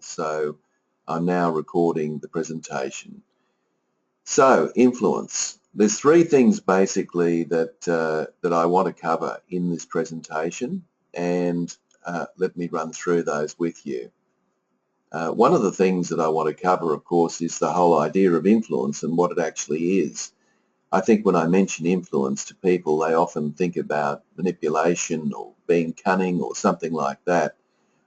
So I'm now recording the presentation. So influence. There's three things basically that I want to cover in this presentation, and let me run through those with you. One of the things that I want to cover, of course, is the whole idea of influence and what it actually is. I think when I mention influence to people, they often think about manipulation or being cunning or something like that.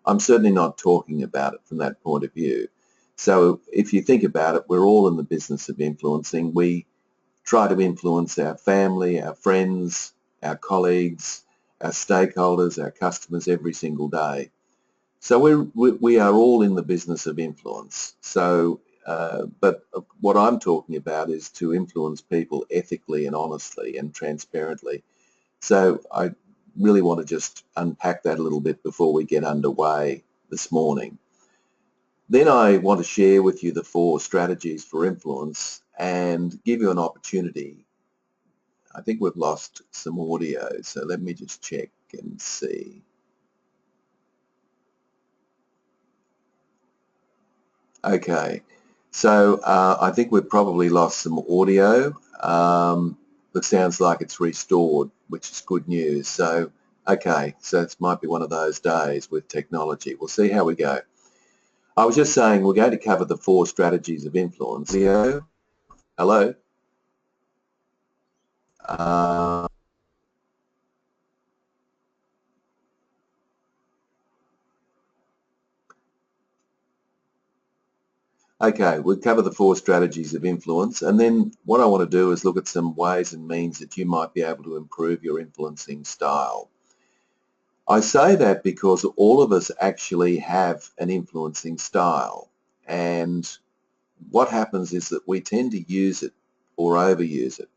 I'm certainly not talking about it from that point of view. So if you think about it, we're all in the business of influencing. We try to influence our family, our friends, our colleagues, our stakeholders, our customers every single day. So we are all in the business of influence. So, but what I'm talking about is to influence people ethically and honestly and transparently. So I really want to just unpack that a little bit before we get underway this morning. Then I want to share with you the 4 strategies for influence and give you an opportunity. I think we've lost some audio, so let me just check and see. Okay, so I think we've probably lost some audio. It sounds like it's restored, which is good news. So, okay, so it might be one of those days with technology. We'll see how we go. I was just saying we're going to cover the 4 strategies of influence. Hello? Okay, we'll cover the 4 strategies of influence, and then what I want to do is look at some ways and means that you might be able to improve your influencing style. I say that because all of us actually have an influencing style, and what happens is that we tend to use it or overuse it.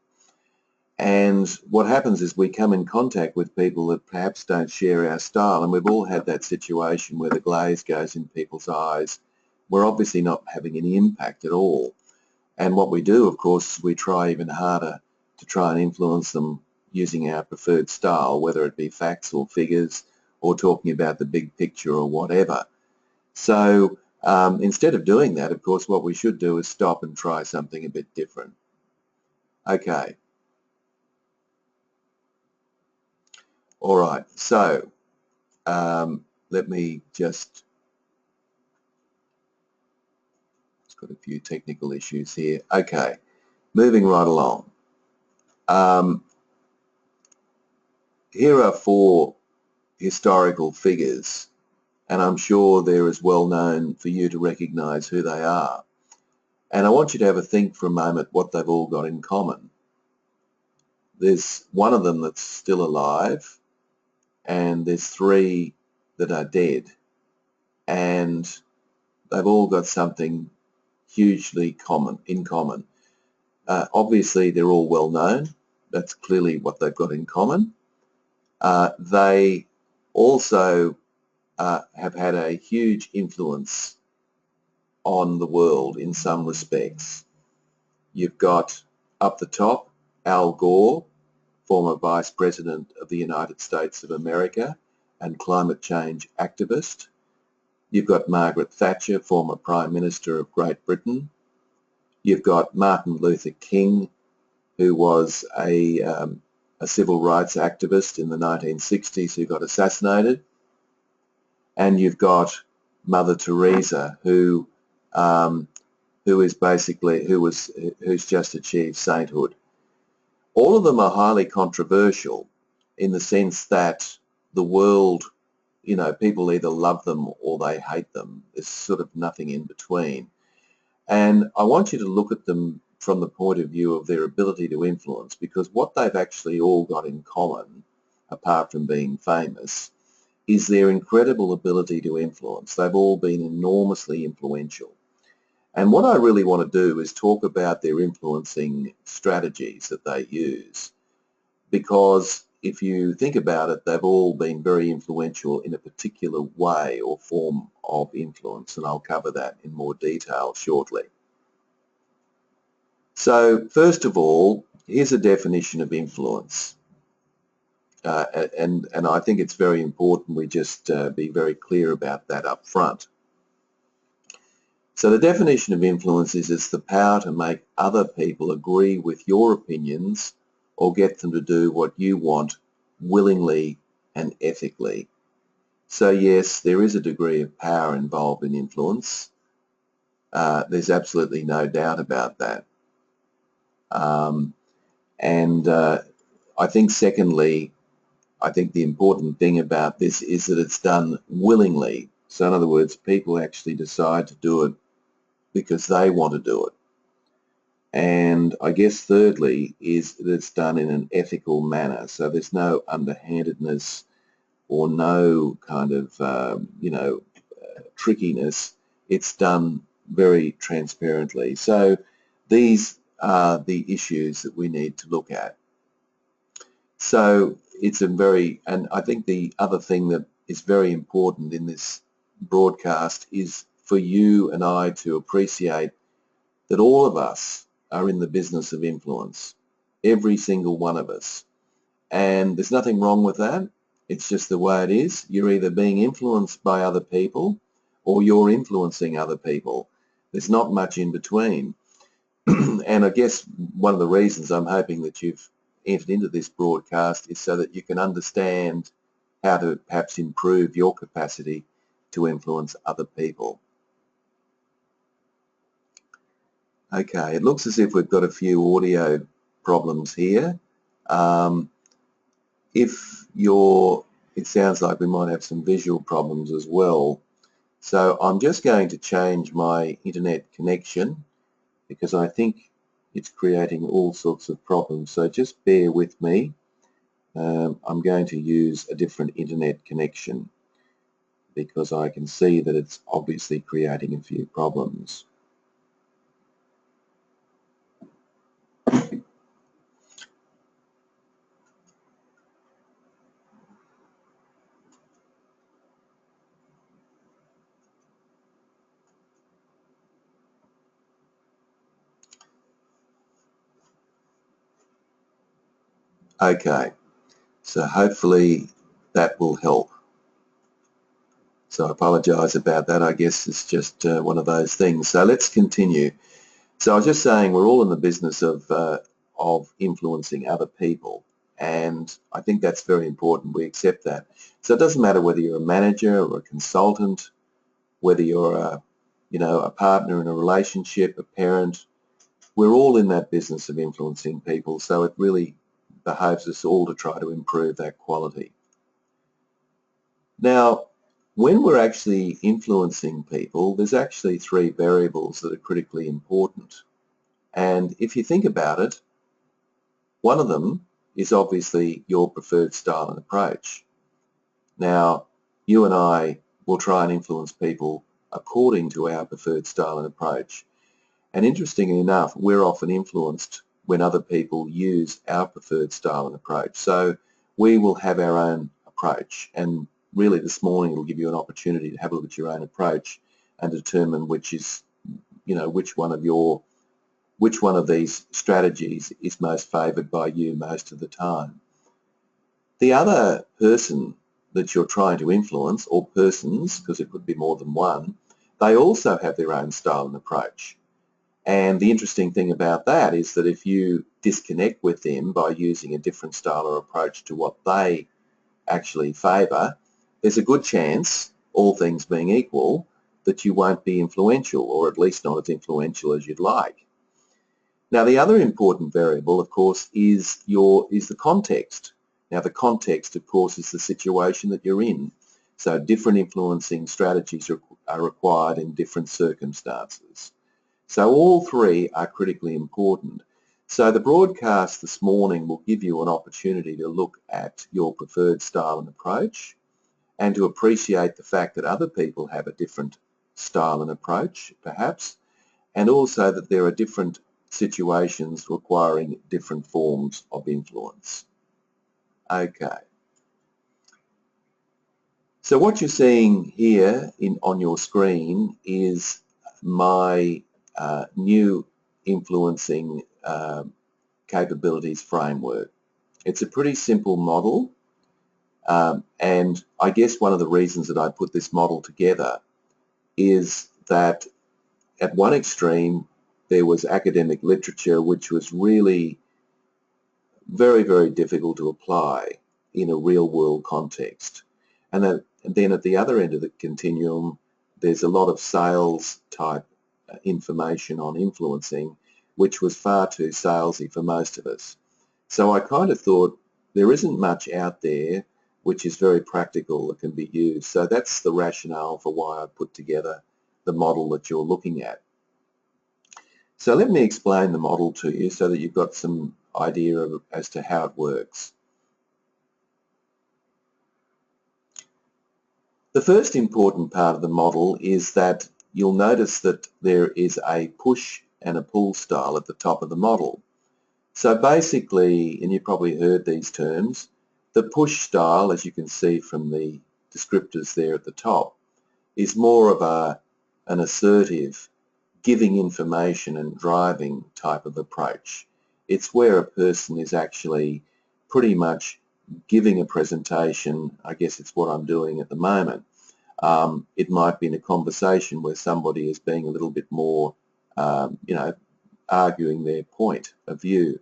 And what happens is we come in contact with people that perhaps don't share our style, and we've all had that situation where the glaze goes in people's eyes. We're obviously not having any impact at all. And what we do, of course, is we try even harder to try and influence them using our preferred style, whether it be facts or figures or talking about the big picture or whatever. So instead of doing that, of course, what we should do is stop and try something a bit different. Okay. All right. So let me just... got a few technical issues here. Okay, moving right along. Here are 4 historical figures, and I'm sure they're as well known for you to recognise who they are. And I want you to have a think for a moment what they've all got in common. There's one of them that's still alive, and there's 3 that are dead, and they've all got something hugely in common. Obviously, they're all well known. That's clearly what they've got in common. They also have had a huge influence on the world in some respects. You've got up the top Al Gore, former Vice President of the United States of America and climate change activist. You've got Margaret Thatcher, former Prime Minister of Great Britain. You've got Martin Luther King, who was a civil rights activist in the 1960s who got assassinated. And you've got Mother Teresa, who's just achieved sainthood. All of them are highly controversial in the sense that the world, you know, people either love them or they hate them. There's sort of nothing in between. And I want you to look at them from the point of view of their ability to influence, because what they've actually all got in common, apart from being famous, is their incredible ability to influence. They've all been enormously influential. And what I really want to do is talk about their influencing strategies that they use, because if you think about it, they've all been very influential in a particular way or form of influence, and I'll cover that in more detail shortly. So first of all, here's a definition of influence. And I think it's very important we just be very clear about that up front. So the definition of influence is it's the power to make other people agree with your opinions or get them to do what you want willingly and ethically. So yes, there is a degree of power involved in influence. There's absolutely no doubt about that. I think secondly, I think the important thing about this is that it's done willingly. So in other words, people actually decide to do it because they want to do it. And I guess thirdly is that it's done in an ethical manner. So there's no underhandedness or no kind of, trickiness. It's done very transparently. So these are the issues that we need to look at. So it's and I think the other thing that is very important in this broadcast is for you and I to appreciate that all of us are in the business of influence, every single one of us. And there's nothing wrong with that. It's just the way it is. You're either being influenced by other people or you're influencing other people. There's not much in between. And I guess one of the reasons I'm hoping that you've entered into this broadcast is so that you can understand how to perhaps improve your capacity to influence other people. Okay, it looks as if we've got a few audio problems here. It sounds like we might have some visual problems as well. So I'm just going to change my internet connection because I think it's creating all sorts of problems. So just bear with me. I'm going to use a different internet connection because I can see that it's obviously creating a few problems. Okay, so hopefully that will help. So I apologise about that. I guess it's just one of those things. So let's continue. So I was just saying we're all in the business of influencing other people, and I think that's very important. We accept that. So it doesn't matter whether you're a manager or a consultant, whether you're a partner in a relationship, a parent. We're all in that business of influencing people. So it really behoves us all to try to improve that quality. Now, when we're actually influencing people, there's actually three variables that are critically important. And if you think about it, one of them is obviously your preferred style and approach. Now, you and I will try and influence people according to our preferred style and approach. And interestingly enough, we're often influenced when other people use our preferred style and approach. So we will have our own approach, and really this morning will give you an opportunity to have a look at your own approach and determine which one of these strategies is most favoured by you most of the time. The other person that you're trying to influence, or persons, because it could be more than one, they also have their own style and approach. And the interesting thing about that is that if you disconnect with them by using a different style or approach to what they actually favour, there's a good chance, all things being equal, that you won't be influential, or at least not as influential as you'd like. Now, the other important variable, of course, is the context. Now, the context, of course, is the situation that you're in. So different influencing strategies are required in different circumstances. So all three are critically important. So the broadcast this morning will give you an opportunity to look at your preferred style and approach and to appreciate the fact that other people have a different style and approach, perhaps, and also that there are different situations requiring different forms of influence. Okay. So what you're seeing here on your screen is my new influencing capabilities framework. It's a pretty simple model, and I guess one of the reasons that I put this model together is that at one extreme, there was academic literature which was really very, very difficult to apply in a real-world context. And then at the other end of the continuum, there's a lot of sales-type information on influencing, which was far too salesy for most of us. So I kind of thought there isn't much out there which is very practical that can be used. So that's the rationale for why I put together the model that you're looking at. So let me explain the model to you so that you've got some idea as to how it works. The first important part of the model is that you'll notice that there is a push and a pull style at the top of the model. So basically, and you've probably heard these terms, the push style, as you can see from the descriptors there at the top, is more of an assertive, giving information and driving type of approach. It's where a person is actually pretty much giving a presentation. I guess it's what I'm doing at the moment. It might be in a conversation where somebody is being a little bit more, arguing their point of view.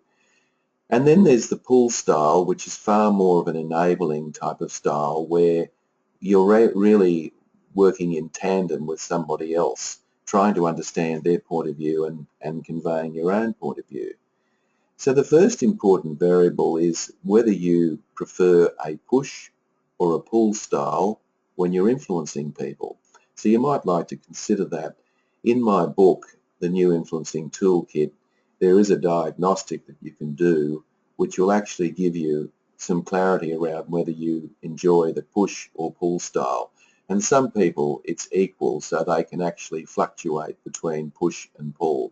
And then there's the pull style, which is far more of an enabling type of style where you're really working in tandem with somebody else, trying to understand their point of view and conveying your own point of view. So the first important variable is whether you prefer a push or a pull style when you're influencing people. So you might like to consider that. In my book, The New Influencing Toolkit, there is a diagnostic that you can do which will actually give you some clarity around whether you enjoy the push or pull style. And some people it's equal, so they can actually fluctuate between push and pull.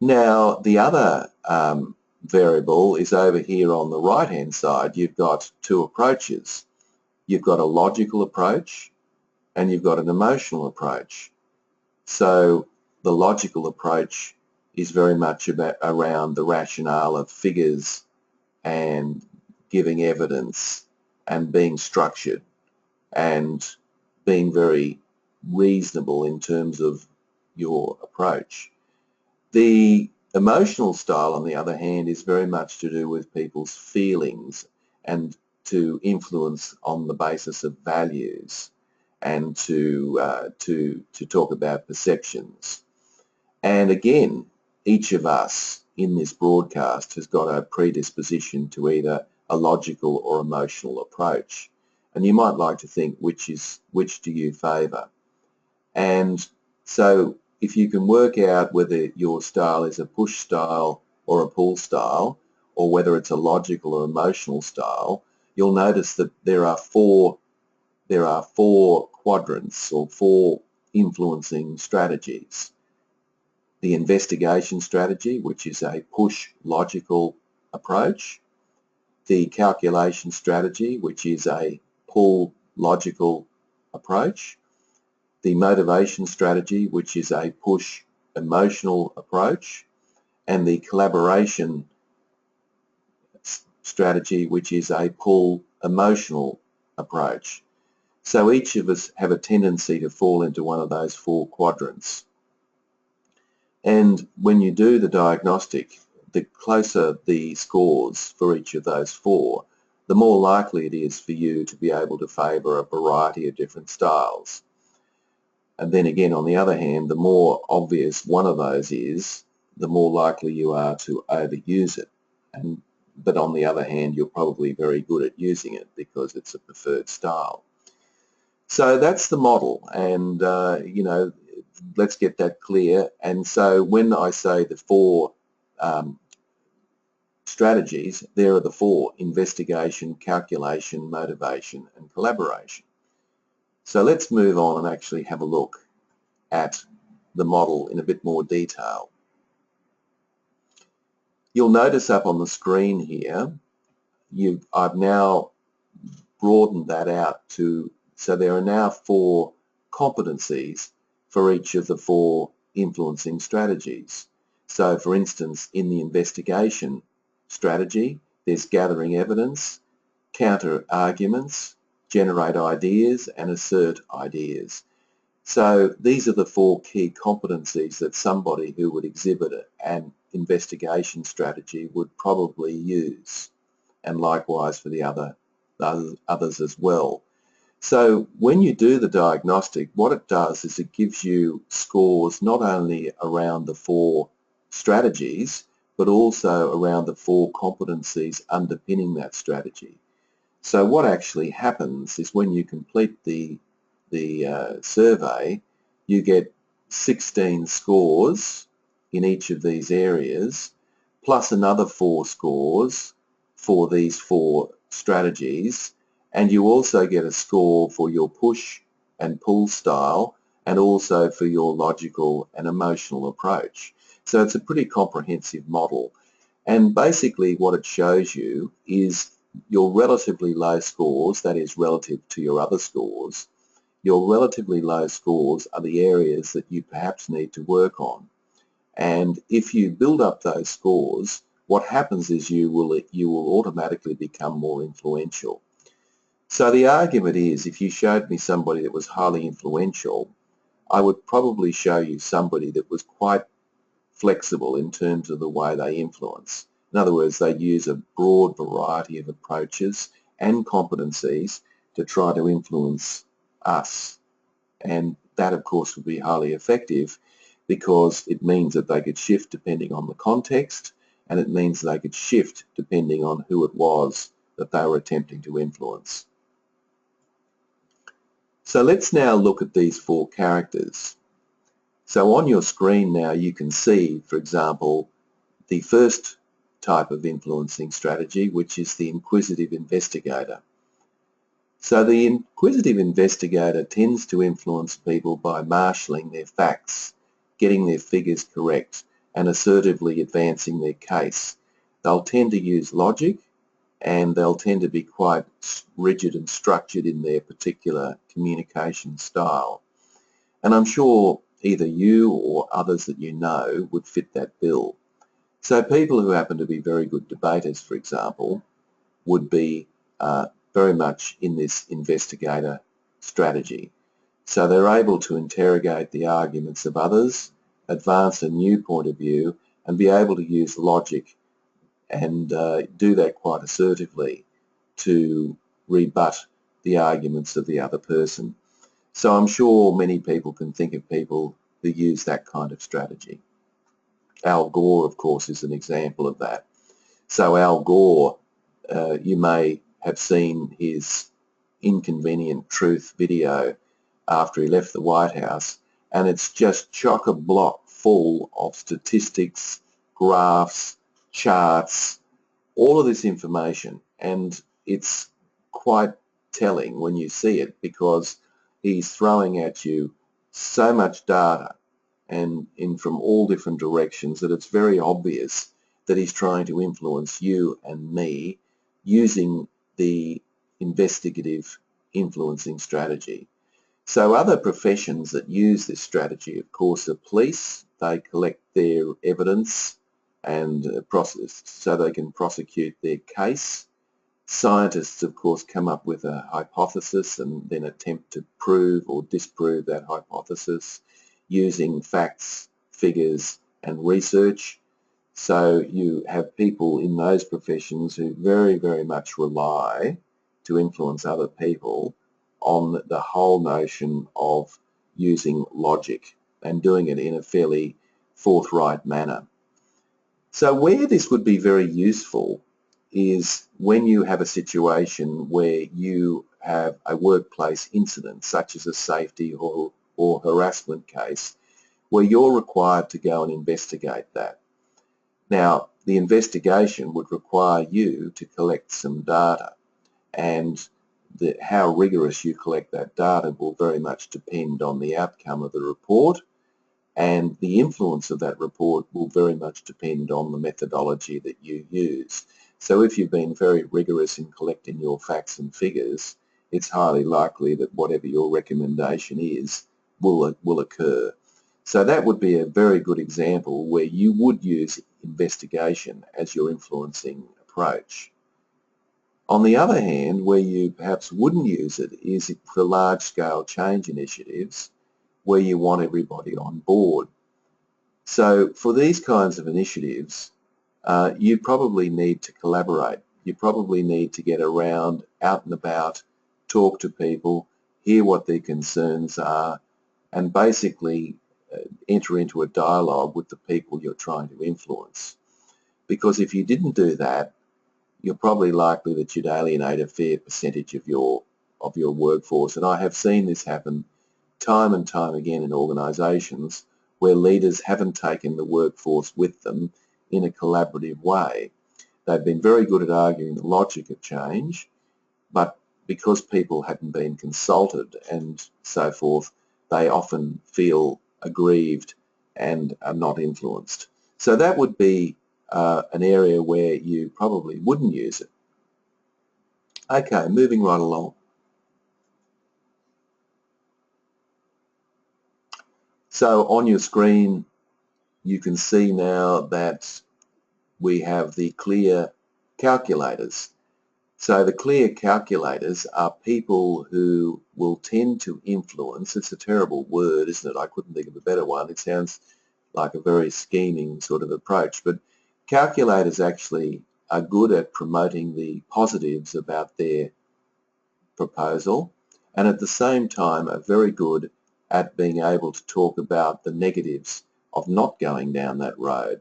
Now the other variable is over here on the right hand side. You've got two approaches. You've got a logical approach and you've got an emotional approach. So the logical approach is very much around the rationale of figures and giving evidence and being structured and being very reasonable in terms of your approach. The emotional style, on the other hand, is very much to do with people's feelings and to influence on the basis of values and to talk about perceptions. And again, each of us in this broadcast has got a predisposition to either a logical or emotional approach. And you might like to think which do you favour. And so if you can work out whether your style is a push style or a pull style, or whether it's a logical or emotional style, you'll notice that there are four quadrants or four influencing strategies. The investigation strategy, which is a push logical approach. The calculation strategy, which is a pull logical approach. The motivation strategy, which is a push emotional approach. And the collaboration strategy, which is a pull emotional approach. So each of us have a tendency to fall into one of those four quadrants. And when you do the diagnostic, the closer the scores for each of those four, the more likely it is for you to be able to favour a variety of different styles. And then again, on the other hand, the more obvious one of those is, the more likely you are to overuse it. But on the other hand, you're probably very good at using it because it's a preferred style. So that's the model, and let's get that clear. And so when I say the four strategies, there are the four: investigation, calculation, motivation, and collaboration. So let's move on and actually have a look at the model in a bit more detail. You'll notice up on the screen here, I've now broadened that out so there are now four competencies for each of the four influencing strategies. So for instance, in the investigation strategy, there's gathering evidence, counter arguments, generate ideas, and assert ideas. So these are the 4 key competencies that somebody who would exhibit an investigation strategy would probably use, and likewise for the others as well. So when you do the diagnostic, what it does is it gives you scores not only around the 4 strategies, but also around the 4 competencies underpinning that strategy. So what actually happens is when you complete the survey, you get 16 scores in each of these areas, plus another 4 scores for these 4 strategies, and you also get a score for your push and pull style, and also for your logical and emotional approach. So it's a pretty comprehensive model, and basically what it shows you is your relatively low scores, that is relative to your other scores. Your relatively low scores are the areas that you perhaps need to work on. And if you build up those scores, what happens is you will automatically become more influential. So the argument is, if you showed me somebody that was highly influential, I would probably show you somebody that was quite flexible in terms of the way they influence. In other words, they use a broad variety of approaches and competencies to try to influence us. And that, of course, would be highly effective because it means that they could shift depending on the context, and it means they could shift depending on who it was that they were attempting to influence. So let's now look at these 4 characters. So on your screen now you can see, for example, the first type of influencing strategy, which is the inquisitive investigator. So the inquisitive investigator tends to influence people by marshalling their facts, getting their figures correct, and assertively advancing their case. They'll tend to use logic, and they'll tend to be quite rigid and structured in their particular communication style. And I'm sure either you or others that you know would fit that bill. So people who happen to be very good debaters, for example, would be very much in this investigator strategy. So they're able to interrogate the arguments of others, advance a new point of view, and be able to use logic and do that quite assertively to rebut the arguments of the other person. So I'm sure many people can think of people who use that kind of strategy. Al Gore, of course, is an example of that. So Al Gore, you may have seen his Inconvenient Truth video after he left the White House, and it's just chock-a-block full of statistics, graphs, charts, all of this information, and it's quite telling when you see it because he's throwing at you so much data and from all different directions that it's very obvious that he's trying to influence you and me using the investigative influencing strategy. So other professions that use this strategy, of course, are police. They collect their evidence and so they can prosecute their case. Scientists, of course, come up with a hypothesis and then attempt to prove or disprove that hypothesis using facts, figures, and research. So you have people in those professions who very, very much rely to influence other people on the whole notion of using logic and doing it in a fairly forthright manner. So where this would be very useful is when you have a situation where you have a workplace incident, such as a safety or harassment case, where you're required to go and investigate that. Now, the investigation would require you to collect some data, and how rigorous you collect that data will very much depend on the outcome of the report, and the influence of that report will very much depend on the methodology that you use. So if you've been very rigorous in collecting your facts and figures, it's highly likely that whatever your recommendation is will occur. So that would be a very good example where you would use investigation as your influencing approach. On the other hand, where you perhaps wouldn't use it is for large-scale change initiatives where you want everybody on board. So for these kinds of initiatives, you probably need to collaborate. You probably need to get around, out and about, talk to people, hear what their concerns are, and basically enter into a dialogue with the people you're trying to influence. Because if you didn't do that, you're probably likely that you'd alienate a fair percentage of your workforce. And I have seen this happen time and time again in organisations where leaders haven't taken the workforce with them in a collaborative way. They've been very good at arguing the logic of change, but because people hadn't been consulted and so forth, they often feel aggrieved and are not influenced. So that would be an area where you probably wouldn't use it. Okay, moving right along. So on your screen, you can see now that we have the clear calculators. So the clear calculators are people who will tend to influence. It's a terrible word, isn't it? I couldn't think of a better one. It sounds like a very scheming sort of approach, but calculators actually are good at promoting the positives about their proposal, and at the same time are very good at being able to talk about the negatives of not going down that road.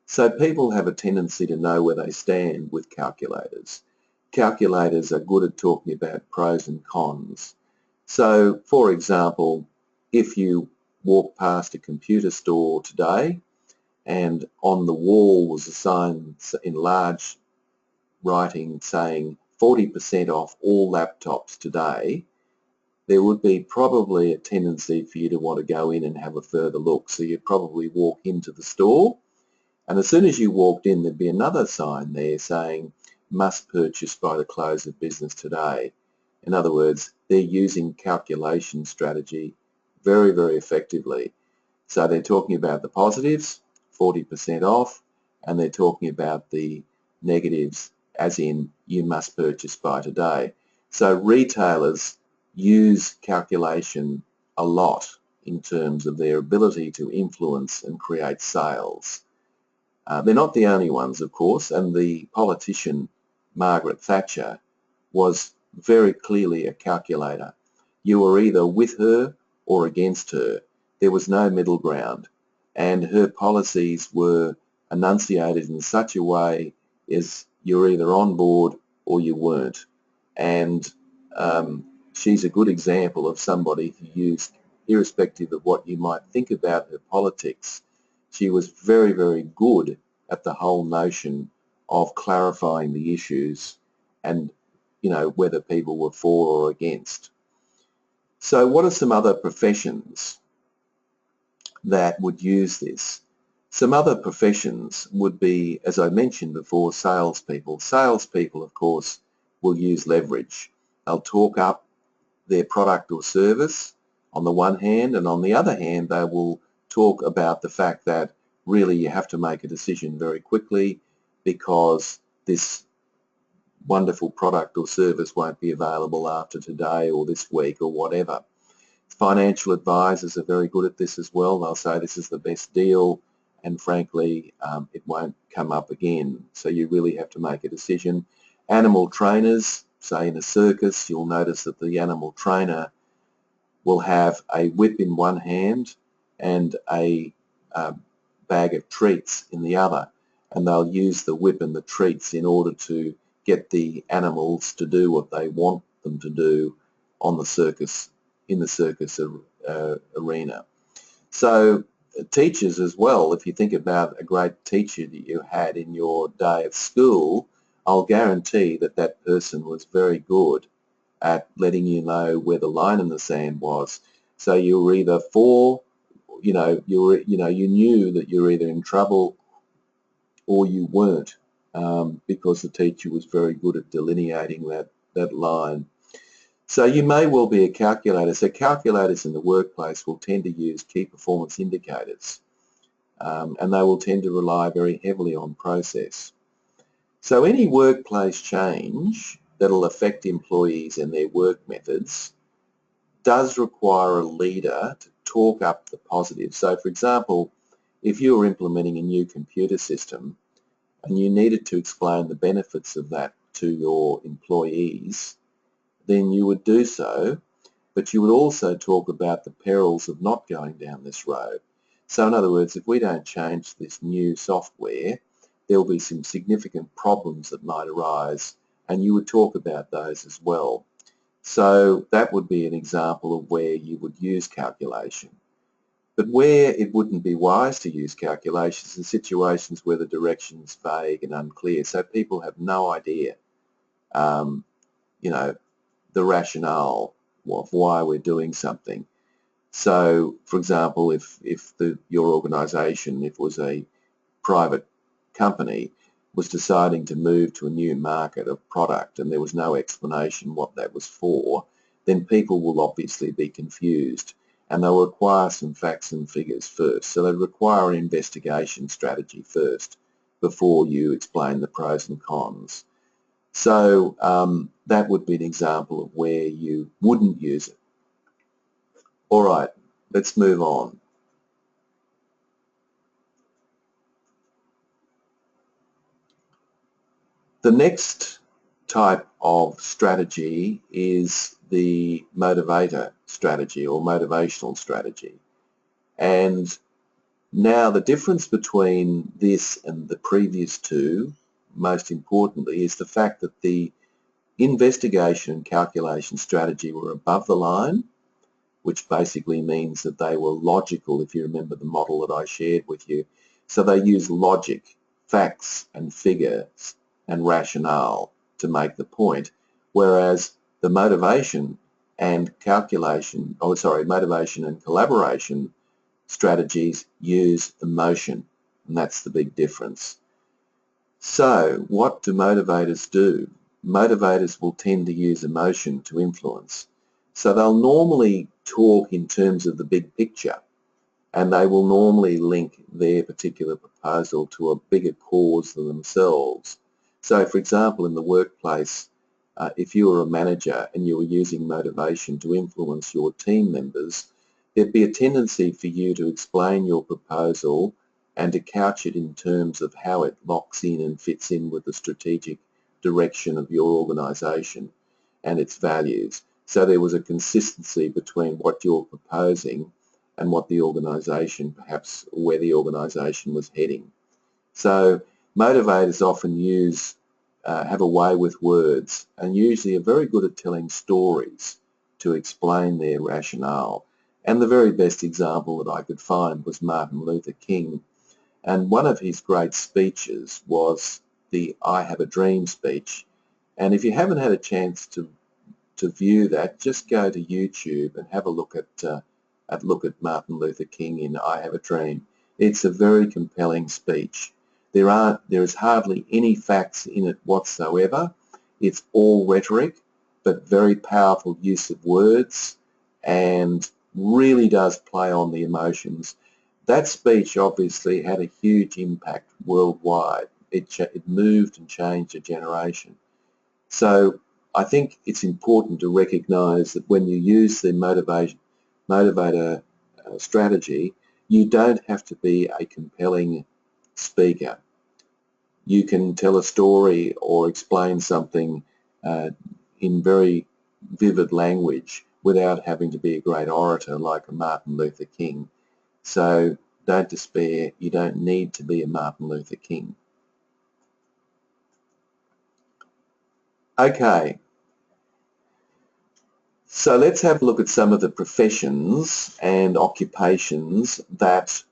So people have a tendency to know where they stand with calculators. Calculators are good at talking about pros and cons. So, for example, if you walk past a computer store today and on the wall was a sign in large writing saying 40% off all laptops today, there would be probably a tendency for you to want to go in and have a further look. So you'd probably walk into the store, and as soon as you walked in, there'd be another sign there saying must purchase by the close of business today. In other words, they're using calculation strategy very, very effectively. So they're talking about the positives, 40% off, and they're talking about the negatives, as in you must purchase by today. So retailers use calculation a lot in terms of their ability to influence and create sales. They're not the only ones, of course, and the politician Margaret Thatcher was very clearly a calculator. You were either with her or against her. There was no middle ground, and her policies were enunciated in such a way as you're either on board or you weren't. And she's a good example of somebody who used, irrespective of what you might think about her politics, she was very, very good at the whole notion of clarifying the issues and, you know, whether people were for or against. So what are some other professions that would use this? Some other professions would be, as I mentioned before, salespeople. Salespeople, of course, will use leverage. They'll talk up their product or service on the one hand, and on the other hand, they will talk about the fact that really you have to make a decision very quickly because this wonderful product or service won't be available after today or this week or whatever. Financial advisors are very good at this as well. They'll say this is the best deal and frankly it won't come up again. So you really have to make a decision. Animal trainers, say in a circus, you'll notice that the animal trainer will have a whip in one hand and a bag of treats in the other, and they'll use the whip and the treats in order to get the animals to do what they want them to do on the circus, in the circus arena. So teachers as well, if you think about a great teacher that you had in your day at school, I'll guarantee that that person was very good at letting you know where the line in the sand was. So you were either for, you knew that you were either in trouble or you weren't, because the teacher was very good at delineating that line. So you may well be a calculator. So calculators in the workplace will tend to use key performance indicators, and they will tend to rely very heavily on process. So any workplace change that'll affect employees and their work methods does require a leader to talk up the positives. So for example, if you were implementing a new computer system and you needed to explain the benefits of that to your employees, then you would do so, but you would also talk about the perils of not going down this road. So in other words, if we don't change this new software, there will be some significant problems that might arise, and you would talk about those as well. So that would be an example of where you would use calculation. But where it wouldn't be wise to use calculations in situations where the direction is vague and unclear, so people have no idea, the rationale of why we're doing something. So, for example, if your organisation, if it was a private company, was deciding to move to a new market of product and there was no explanation what that was for, then people will obviously be confused and they'll require some facts and figures first. So they require an investigation strategy first before you explain the pros and cons. So that would be an example of where you wouldn't use it. All right, let's move on. The next type of strategy is the motivator strategy or motivational strategy. And now the difference between this and the previous two, most importantly, is the fact that the investigation and calculation strategy were above the line, which basically means that they were logical, if you remember the model that I shared with you. So they use logic, facts and figures and rationale to make the point, whereas the motivation and motivation and collaboration strategies use emotion, and that's the big difference. So what do motivators do? Motivators will tend to use emotion to influence. So they'll normally talk in terms of the big picture, and they will normally link their particular proposal to a bigger cause than themselves. So for example, in the workplace, if you were a manager and you were using motivation to influence your team members, there'd be a tendency for you to explain your proposal and to couch it in terms of how it locks in and fits in with the strategic direction of your organisation and its values. So there was a consistency between what you're proposing and what the organisation, perhaps where the organisation was heading. So motivators often have a way with words and usually are very good at telling stories to explain their rationale. And the very best example that I could find was Martin Luther King. And one of his great speeches was the I Have a Dream speech. And if you haven't had a chance to view that, just go to YouTube and have a look at Martin Luther King in I Have a Dream. It's a very compelling speech. There is hardly any facts in it whatsoever. It's all rhetoric, but very powerful use of words and really does play on the emotions. That speech obviously had a huge impact worldwide. It moved and changed a generation. So I think it's important to recognise that when you use the motivator strategy, you don't have to be a compelling speaker. You can tell a story or explain something in very vivid language without having to be a great orator like a Martin Luther King. So don't despair, you don't need to be a Martin Luther King. Okay, so let's have a look at some of the professions and occupations that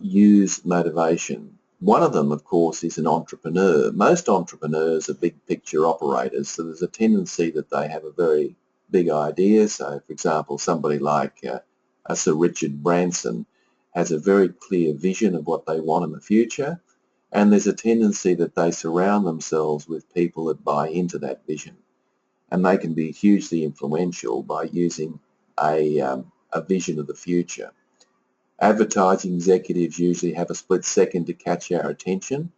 use motivation. One of them, of course, is an entrepreneur. Most entrepreneurs are big picture operators, so there's a tendency that they have a very big idea. So, for example, somebody like Sir Richard Branson has a very clear vision of what they want in the future, and there's a tendency that they surround themselves with people that buy into that vision, and they can be hugely influential by using a vision of the future. Advertising executives usually have a split second to catch our attention,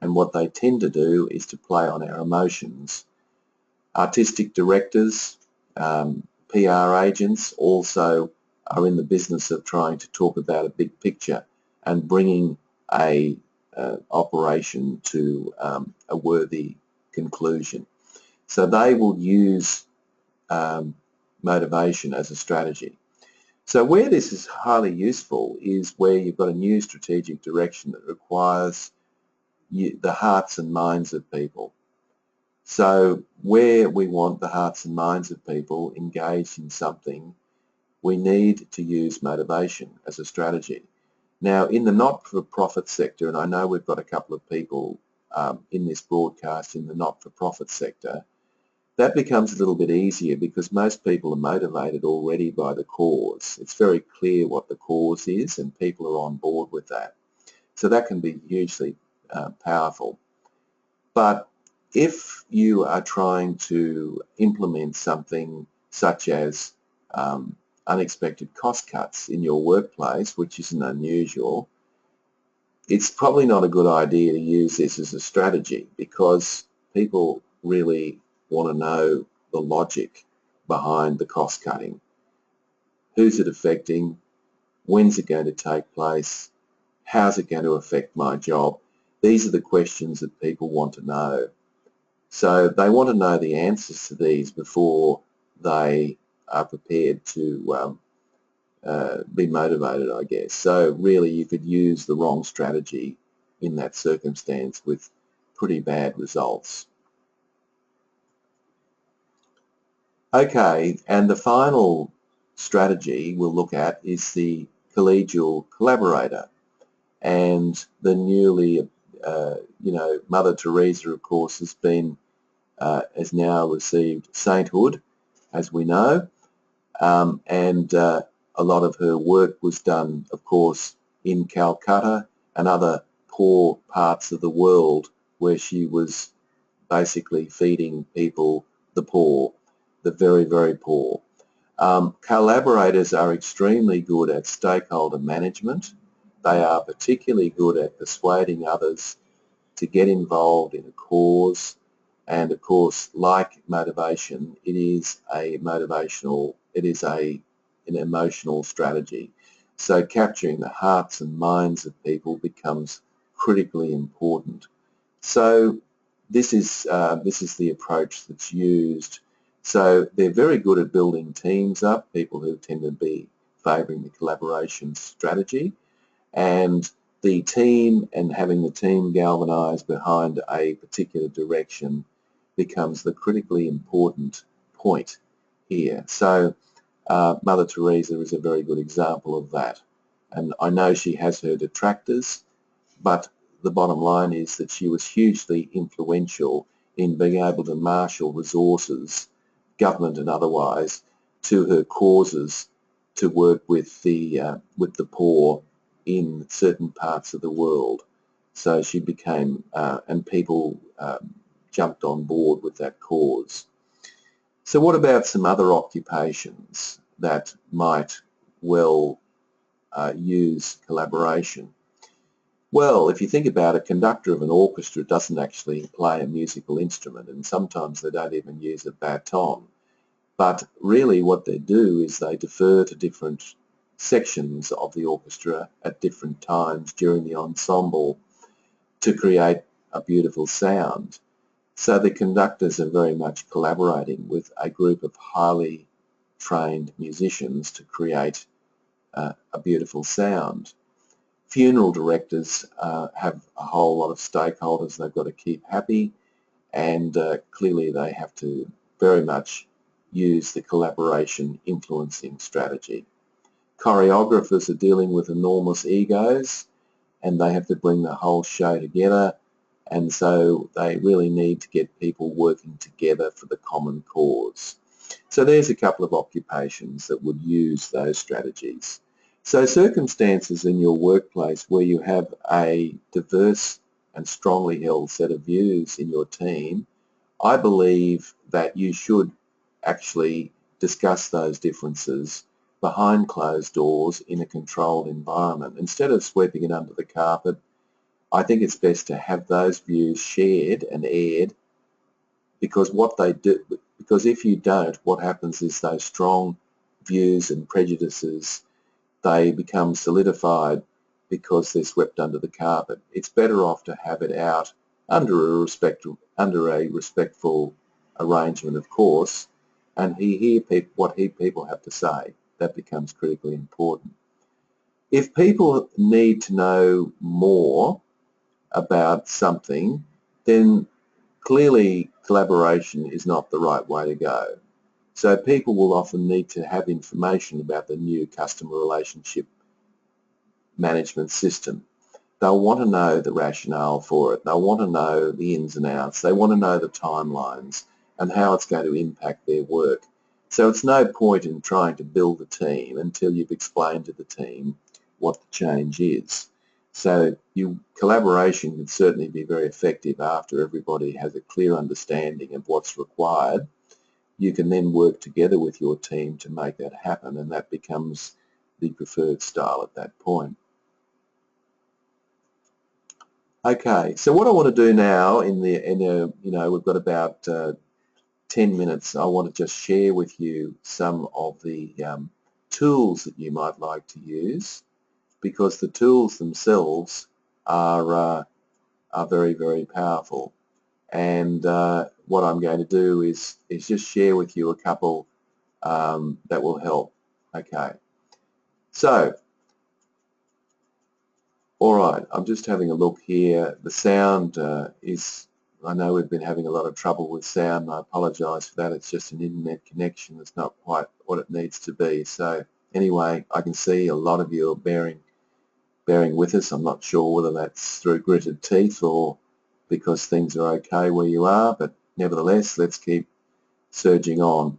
and what they tend to do is to play on our emotions. Artistic directors, PR agents also are in the business of trying to talk about a big picture and bringing a operation to a worthy conclusion. So they will use motivation as a strategy. So where this is highly useful is where you've got a new strategic direction that requires the hearts and minds of people. So where we want the hearts and minds of people engaged in something, we need to use motivation as a strategy. Now, in the not-for-profit sector, and I know we've got a couple of people in this broadcast in the not-for-profit sector, that becomes a little bit easier because most people are motivated already by the cause. It's very clear what the cause is and people are on board with that. So that can be hugely powerful. But if you are trying to implement something such as unexpected cost cuts in your workplace, which isn't unusual, it's probably not a good idea to use this as a strategy because people really want to know the logic behind the cost cutting. Who's it affecting? When's it going to take place? How's it going to affect my job? These are the questions that people want to know. So they want to know the answers to these before they are prepared to be motivated, I guess. So really you could use the wrong strategy in that circumstance with pretty bad results. Okay, and the final strategy we'll look at is the collegial collaborator. And the newly, Mother Teresa, of course, has now received sainthood, as we know, and a lot of her work was done, of course, in Calcutta and other poor parts of the world where she was basically feeding people, the poor, the very, very poor. Collaborators are extremely good at stakeholder management. They are particularly good at persuading others to get involved in a cause. And of course, like motivation, it is an emotional strategy. So capturing the hearts and minds of people becomes critically important. So this is the approach that's used. So they're very good at building teams up, people who tend to be favouring the collaboration strategy, and the team and having the team galvanised behind a particular direction becomes the critically important point here. So Mother Teresa is a very good example of that. And I know she has her detractors, but the bottom line is that she was hugely influential in being able to marshal resources, government and otherwise, to her causes to work with the poor in certain parts of the world. So she became, and people jumped on board with that cause. So what about some other occupations that might well use collaboration? Well, if you think about it, a conductor of an orchestra doesn't actually play a musical instrument, and sometimes they don't even use a baton. But really what they do is they defer to different sections of the orchestra at different times during the ensemble to create a beautiful sound. So the conductors are very much collaborating with a group of highly trained musicians to create a beautiful sound. Funeral directors have a whole lot of stakeholders they've got to keep happy, and clearly they have to very much use the collaboration influencing strategy. Choreographers are dealing with enormous egos and they have to bring the whole show together, and so they really need to get people working together for the common cause. So there's a couple of occupations that would use those strategies. So circumstances in your workplace where you have a diverse and strongly held set of views in your team, I believe that you should actually discuss those differences behind closed doors in a controlled environment. Instead of sweeping it under the carpet, I think it's best to have those views shared and aired, because what they do, because if you don't, what happens is those strong views and prejudices, they become solidified because they're swept under the carpet. It's better off to have it out under a respectful arrangement, of course, and hear what people have to say. That becomes critically important. If people need to know more about something, then clearly collaboration is not the right way to go. So people will often need to have information about the new customer relationship management system. They'll want to know the rationale for it. They'll want to know the ins and outs. They want to know the timelines and how it's going to impact their work. So it's no point in trying to build a team until you've explained to the team what the change is. So collaboration can certainly be very effective after everybody has a clear understanding of what's required. You can then work together with your team to make that happen, and that becomes the preferred style at that point. Okay, so what I want to do now we've got about 10 minutes. I want to just share with you some of the tools that you might like to use, because the tools themselves are very, very powerful. And what I'm going to do is just share with you a couple that will help. Okay, so all right, I'm just having a look here. The sound I know we've been having a lot of trouble with sound, and I apologise for that. It's just an internet connection that's not quite what it needs to be. So anyway, I can see a lot of you are bearing with us. I'm not sure whether that's through gritted teeth or because things are okay where you are, but nevertheless, let's keep surging on.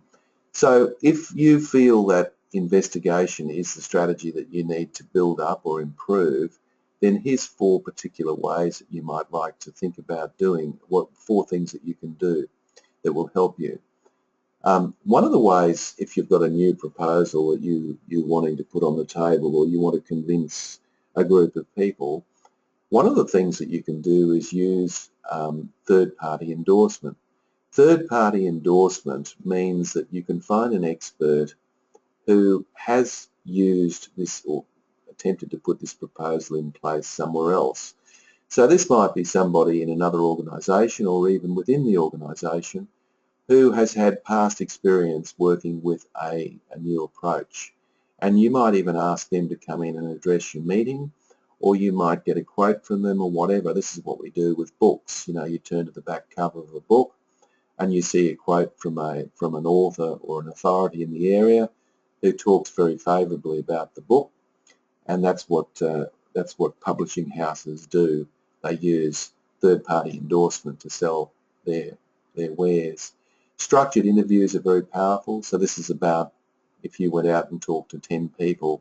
So if you feel that investigation is the strategy that you need to build up or improve, then here's 4 particular ways that you might like to think about doing, 4 things that you can do that will help you. One of the ways, if you've got a new proposal that you're wanting to put on the table, or you want to convince a group of people, one of the things that you can do is use third-party endorsement. Third-party endorsement means that you can find an expert who has used this or attempted to put this proposal in place somewhere else. So this might be somebody in another organisation or even within the organisation who has had past experience working with a new approach. And you might even ask them to come in and address your meeting, or you might get a quote from them or whatever. This is what we do with books. You turn to the back cover of a book and you see a quote from an author or an authority in the area who talks very favourably about the book. And that's what publishing houses do. They use third-party endorsement to sell their wares. Structured interviews are very powerful. So this is about, if you went out and talked to 10 people,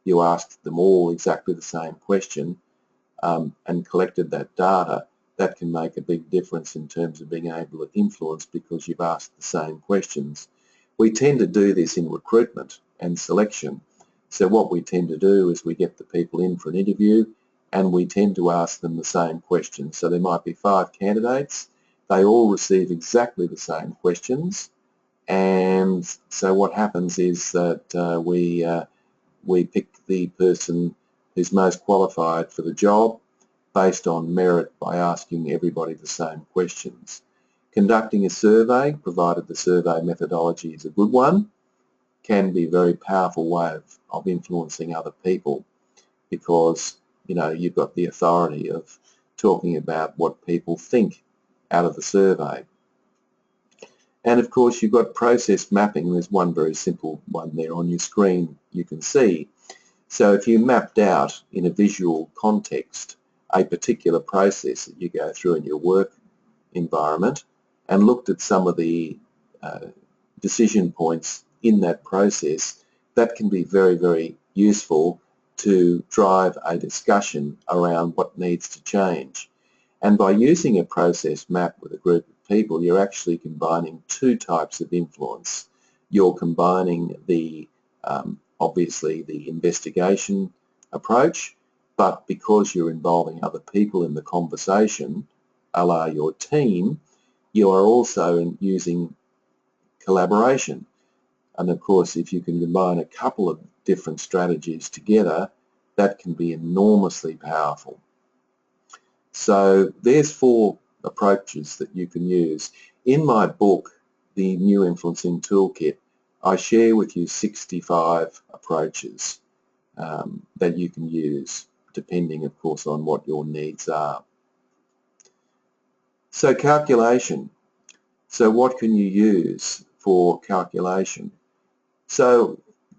you asked them all exactly the same question and collected that data. That can make a big difference in terms of being able to influence, because you've asked the same questions. We tend to do this in recruitment and selection. So what we tend to do is we get the people in for an interview and we tend to ask them the same questions. So there might be 5 candidates. They all receive exactly the same questions. And so what happens is that we pick the person who's most qualified for the job based on merit by asking everybody the same questions. Conducting a survey, provided the survey methodology is a good one, can be a very powerful way of influencing other people, because you've got the authority of talking about what people think out of the survey. And of course you've got process mapping. There's one very simple one there on your screen you can see. So if you mapped out in a visual context a particular process that you go through in your work environment and looked at some of the decision points in that process, that can be very, very useful to drive a discussion around what needs to change. And by using a process map with a group of people, you're actually combining 2 types of influence. You're combining the obviously the investigation approach, but because you're involving other people in the conversation, a la your team, you are also using collaboration. And of course, if you can combine a couple of different strategies together, that can be enormously powerful. So there's 4 approaches that you can use. In my book, The New Influencing Toolkit, I share with you 65 approaches that you can use, depending, of course, on what your needs are. So calculation. So what can you use for calculation? So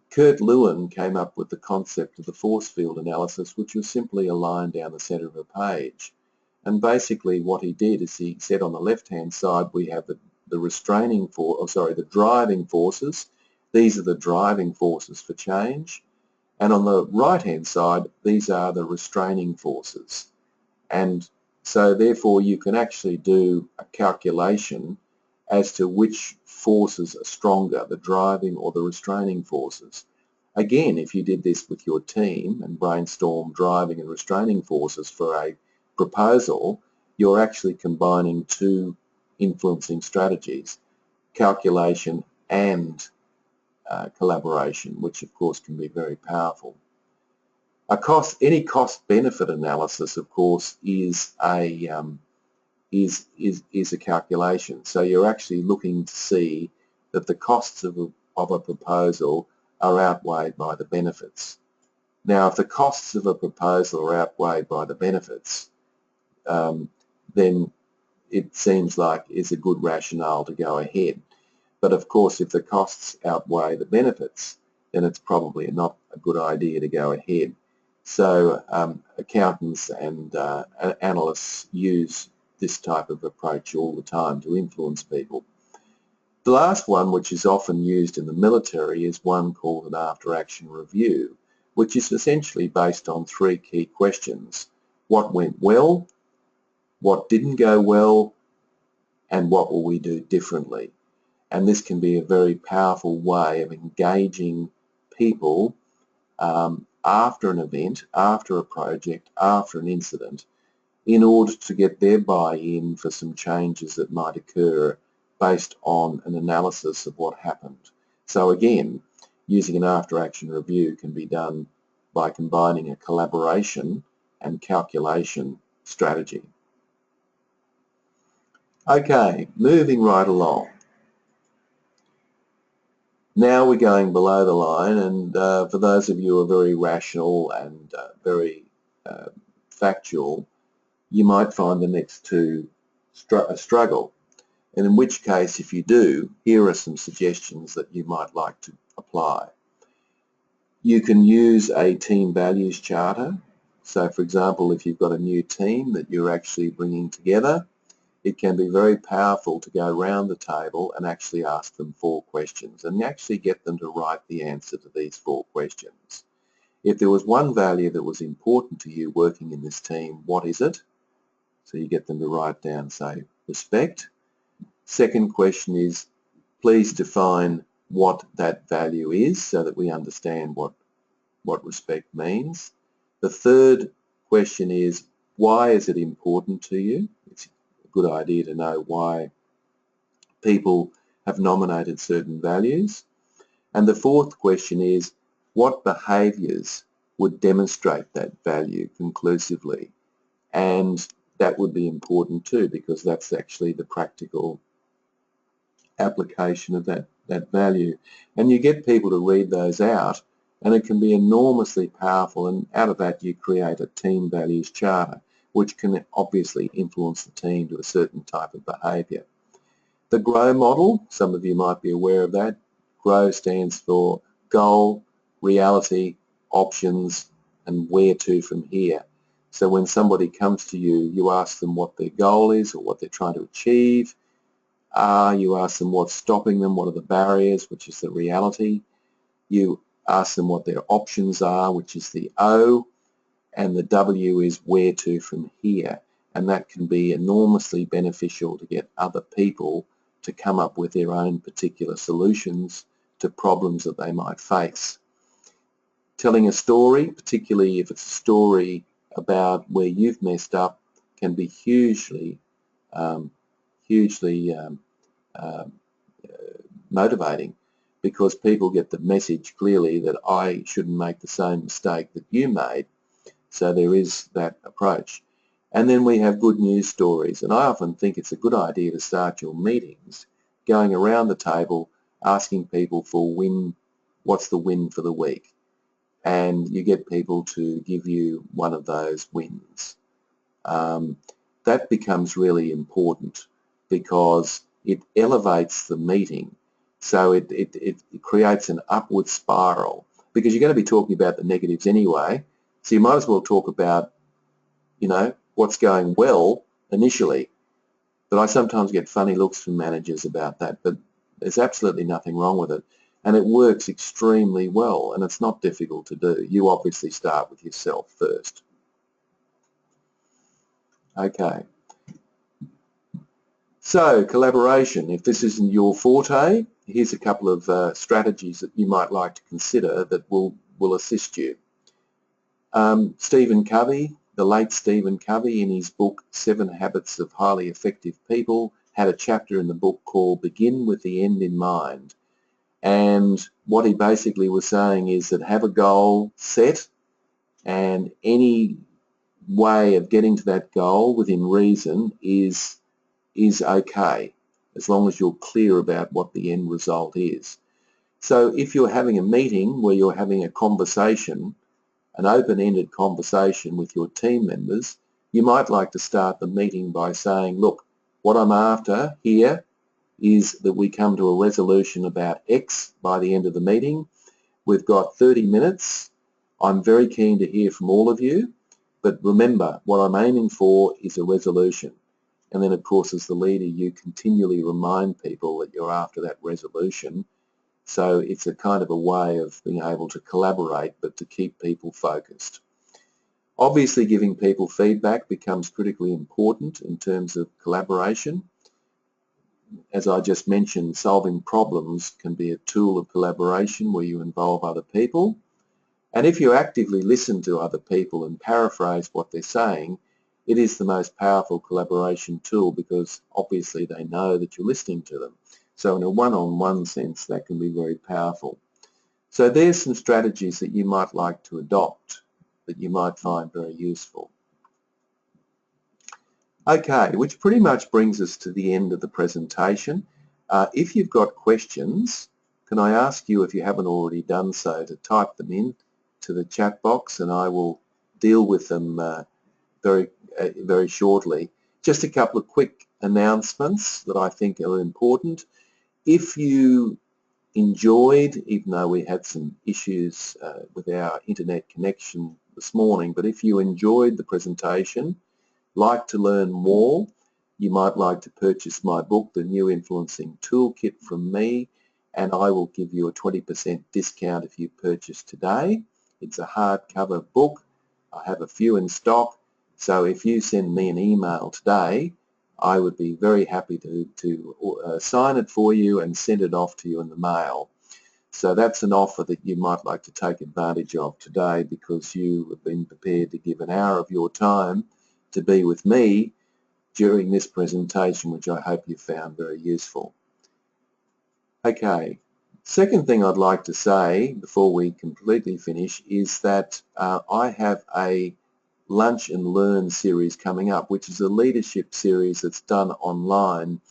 Kurt Lewin came up with the concept of the force field analysis, which was simply a line down the centre of a page. And basically what he did is he said on the left-hand side we have the driving forces. These are the driving forces for change. And on the right-hand side, these are the restraining forces. And so therefore you can actually do a calculation as to which forces are stronger, the driving or the restraining forces. Again, if you did this with your team and brainstorm driving and restraining forces for a proposal, you're actually combining 2 influencing strategies, calculation and collaboration, which of course can be very powerful. Any cost-benefit analysis, of course, is a calculation. So you're actually looking to see that the costs of a proposal are outweighed by the benefits. Now, if the costs of a proposal are outweighed by the benefits, then it seems like it's a good rationale to go ahead. But of course, if the costs outweigh the benefits, then it's probably not a good idea to go ahead. So accountants and analysts use this type of approach all the time to influence people. The last one, which is often used in the military, is one called an after-action review, which is essentially based on 3 key questions. What went well, what didn't go well, and what will we do differently? And this can be a very powerful way of engaging people after an event, after a project, after an incident, in order to get their buy-in for some changes that might occur based on an analysis of what happened. So again, using an after-action review can be done by combining a collaboration and calculation strategy. Okay, moving right along. Now we're going below the line, and for those of you who are very rational and very factual, you might find the next 2 a struggle. And in which case, if you do, here are some suggestions that you might like to apply. You can use a team values charter. So for example, if you've got a new team that you're actually bringing together, it can be very powerful to go around the table and actually ask them 4 questions and actually get them to write the answer to these 4 questions. If there was one value that was important to you working in this team, what is it? So you get them to write down, say, respect. Second question is, please define what that value is so that we understand what respect means. The third question is, why is it important to you? It's a good idea to know why people have nominated certain values. And the fourth question is, what behaviours would demonstrate that value conclusively? And that would be important too, because that's actually the practical application of that value. And you get people to read those out, and it can be enormously powerful, and out of that you create a team values charter, which can obviously influence the team to a certain type of behaviour. The GROW model, some of you might be aware of that. GROW stands for goal, reality, options, and where to from here. So when somebody comes to you, you ask them what their goal is or what they're trying to achieve. You ask them what's stopping them, what are the barriers, which is the reality. You ask them what their options are, which is the O, and the W is where to from here. And that can be enormously beneficial to get other people to come up with their own particular solutions to problems that they might face. Telling a story, particularly if it's a story about where you've messed up, can be hugely motivating, because people get the message clearly that I shouldn't make the same mistake that you made. So there is that approach. And then we have good news stories, and I often think it's a good idea to start your meetings going around the table asking people for what's the win for the week, and you get people to give you one of those wins. That becomes really important because it elevates the meeting, so it creates an upward spiral, because you're going to be talking about the negatives anyway, so you might as well talk about, you know, what's going well initially. But I sometimes get funny looks from managers about that, but there's absolutely nothing wrong with it, and it works extremely well, and it's not difficult to do. You obviously start with yourself first. Okay. So collaboration, if this isn't your forte, here's a couple of strategies that you might like to consider that will assist you. Stephen Covey, the late Stephen Covey, in his book 7 Habits of Highly Effective People, had a chapter in the book called Begin with the End in Mind. And what he basically was saying is that have a goal set, and any way of getting to that goal within reason is okay, as long as you're clear about what the end result is. So if you're having a meeting where you're having a conversation, an open-ended conversation with your team members, you might like to start the meeting by saying, look, what I'm after here is that we come to a resolution about X by the end of the meeting. We've got 30 minutes. I'm very keen to hear from all of you, but remember, what I'm aiming for is a resolution. And then, of course, as the leader, you continually remind people that you're after that resolution. So it's a kind of a way of being able to collaborate, but to keep people focused. Obviously, giving people feedback becomes critically important in terms of collaboration. As I just mentioned, solving problems can be a tool of collaboration where you involve other people. And if you actively listen to other people and paraphrase what they're saying, it is the most powerful collaboration tool, because obviously they know that you're listening to them. So in a one-on-one sense, that can be very powerful. So there's some strategies that you might like to adopt that you might find very useful. Okay, which pretty much brings us to the end of the presentation. If you've got questions, can I ask you, if you haven't already done so, to type them in to the chat box, and I will deal with them very shortly. Just a couple of quick announcements that I think are important. If you enjoyed, even though we had some issues with our internet connection this morning, but if you enjoyed the presentation, like to learn more, you might like to purchase my book, The New Influencing Toolkit, from me, and I will give you a 20% discount if you purchase today. It's a hardcover book. I have a few in stock, so if you send me an email today, I would be very happy to sign it for you and send it off to you in the mail. So that's an offer that you might like to take advantage of today, because you have been prepared to give an hour of your time to be with me during this presentation, which I hope you found very useful. Okay, second thing I'd like to say before we completely finish is that I have a Lunch and Learn series coming up, which is a leadership series that's done online,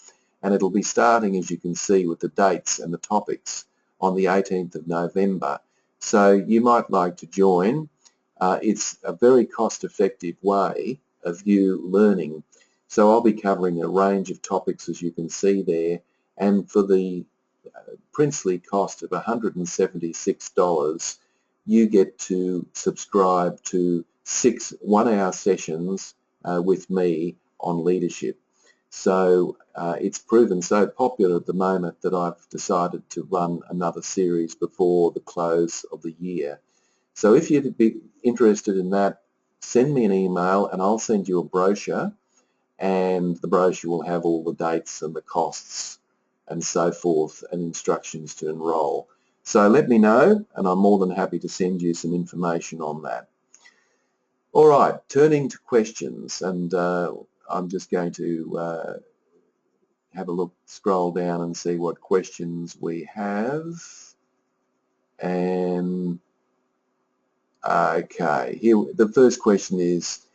and it'll be starting, as you can see, with the dates and the topics on the 18th of November. So you might like to join. It's a very cost-effective way of you learning. So I'll be covering a range of topics, as you can see there, and for the princely cost of $176, you get to subscribe to 6 one-hour sessions with me on leadership. So it's proven so popular at the moment that I've decided to run another series before the close of the year. So if you'd be interested in that, send me an email and I'll send you a brochure, and the brochure will have all the dates and the costs and so forth, and instructions to enroll. So let me know, and I'm more than happy to send you some information on that. All right, turning to questions, and I'm just going to have a look, scroll down and see what questions we have. And okay, here the first question is,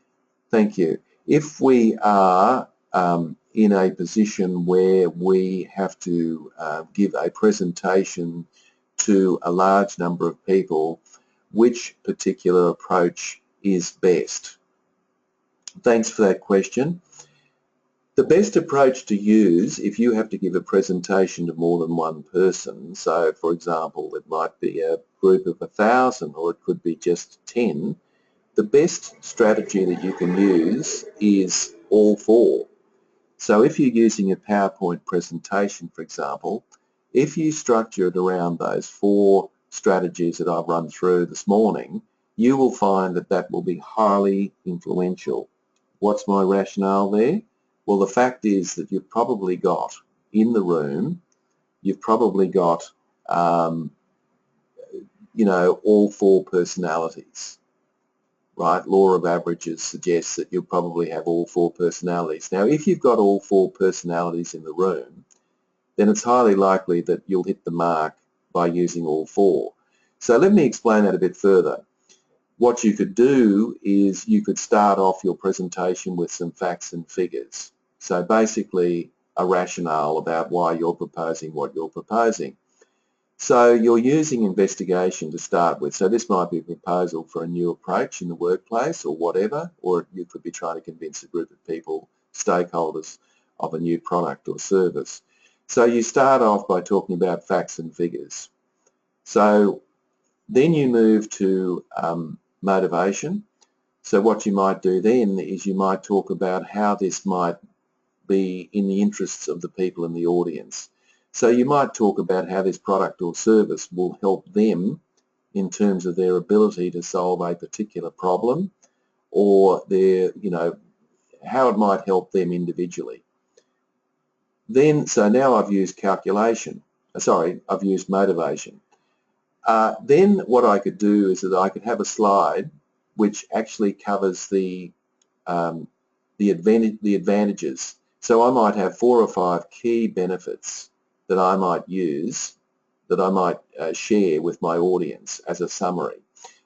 thank you. If we are in a position where we have to give a presentation to a large number of people, which particular approach is best? Thanks for that question. The best approach to use if you have to give a presentation to more than one person, so for example it might be a group of 1,000 or it could be just 10, the best strategy that you can use is all four. So if you're using a PowerPoint presentation, for example, if you structure it around those four strategies that I've run through this morning, you will find that that will be highly influential. What's my rationale there? Well, the fact is that you've probably got in the room, you've probably got, you know, all four personalities, right? Law of averages suggests that you'll probably have all four personalities. Now, if you've got all four personalities in the room, then it's highly likely that you'll hit the mark by using all four. So let me explain that a bit further. What you could do is you could start off your presentation with some facts and figures. So basically a rationale about why you're proposing what you're proposing. So you're using investigation to start with. So this might be a proposal for a new approach in the workplace or whatever, or you could be trying to convince a group of people, stakeholders, of a new product or service. So you start off by talking about facts and figures. So then you move to motivation. So what you might do then is you might talk about how this might be in the interests of the people in the audience. So you might talk about how this product or service will help them in terms of their ability to solve a particular problem, or their, you know, how it might help them individually. Then, so now I've used I've used motivation. Then what I could do is that I could have a slide which actually covers the advantages. So I might have 4 or 5 key benefits that I might use, that I might share with my audience as a summary.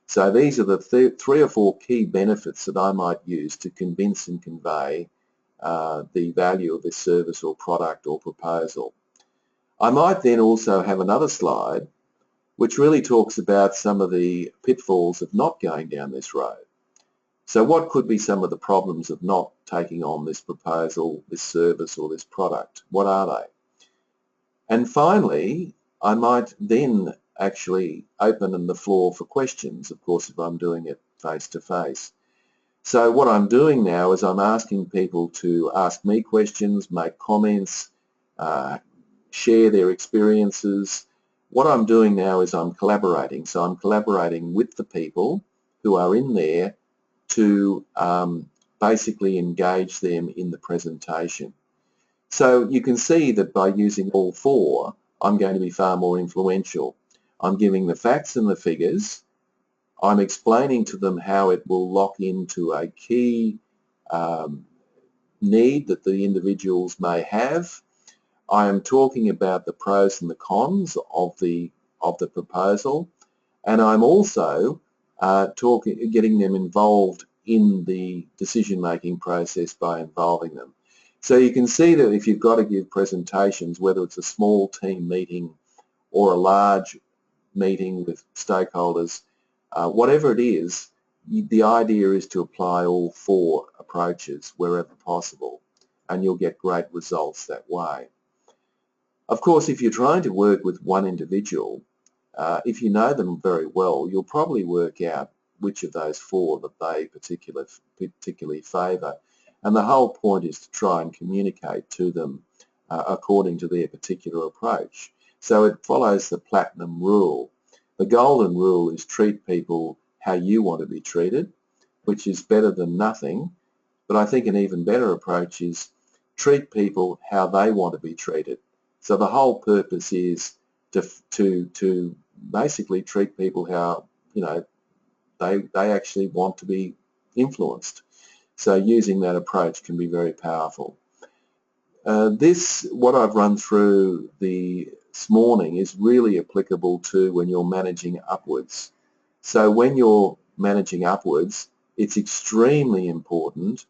So these are the 3 or 4 key benefits that I might use to convince and convey the value of this service or product or proposal. I might then also have another slide which really talks about some of the pitfalls of not going down this road. So what could be some of the problems of not taking on this proposal, this service or this product? What are they? And finally, I might then actually open the floor for questions, of course, if I'm doing it face-to-face. So what I'm doing now is I'm asking people to ask me questions, make comments, share their experiences. What I'm doing now is I'm collaborating. So I'm collaborating with the people who are in there to basically engage them in the presentation. So you can see that by using all 4, I'm going to be far more influential. I'm giving the facts and the figures. I'm explaining to them how it will lock into a key need that the individuals may have. I am talking about the pros and the cons of the proposal, and I'm also getting them involved in the decision-making process by involving them. So you can see that if you've got to give presentations, whether it's a small team meeting or a large meeting with stakeholders, whatever it is, the idea is to apply all 4 approaches wherever possible, and you'll get great results that way. Of course, if you're trying to work with one individual, if you know them very well, you'll probably work out which of those 4 that they particularly favour. And the whole point is to try and communicate to them according to their particular approach. So it follows the platinum rule. The golden rule is treat people how you want to be treated, which is better than nothing. But I think an even better approach is treat people how they want to be treated. So the whole purpose is to basically treat people how, you know, they actually want to be influenced. So using that approach can be very powerful. What I've run through this morning is really applicable to when you're managing upwards. So when you're managing upwards, it's extremely important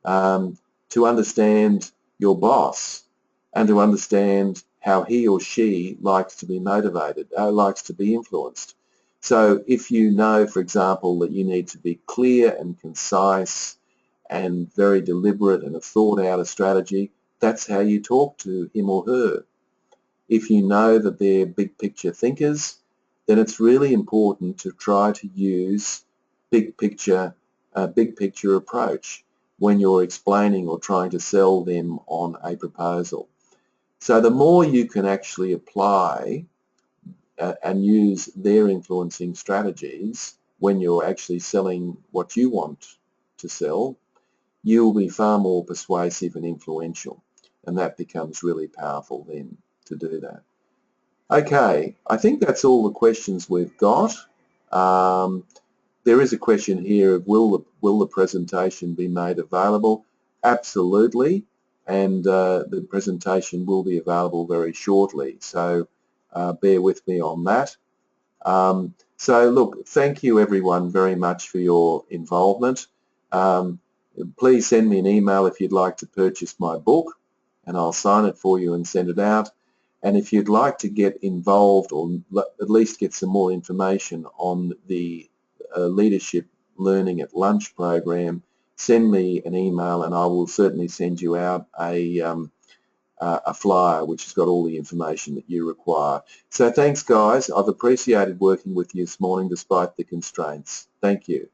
to understand your boss and to understand how he or she likes to be motivated, likes to be influenced. So if you know, for example, that you need to be clear and concise and very deliberate and have thought out a strategy, that's how you talk to him or her. If you know that they're big picture thinkers, then it's really important to try to use big picture approach when you're explaining or trying to sell them on a proposal. So the more you can actually apply and use their influencing strategies when you're actually selling what you want to sell, you will be far more persuasive and influential, and that becomes really powerful then to do that. Okay, I think that's all the questions we've got. There is a question here of will the presentation be made available? Absolutely, and the presentation will be available very shortly, so bear with me on that. So look, thank you everyone very much for your involvement. Please send me an email if you'd like to purchase my book, and I'll sign it for you and send it out. And if you'd like to get involved or at least get some more information on the Leadership Learning at Lunch program, send me an email and I will certainly send you out a flyer which has got all the information that you require. So thanks guys, I've appreciated working with you this morning despite the constraints. Thank you.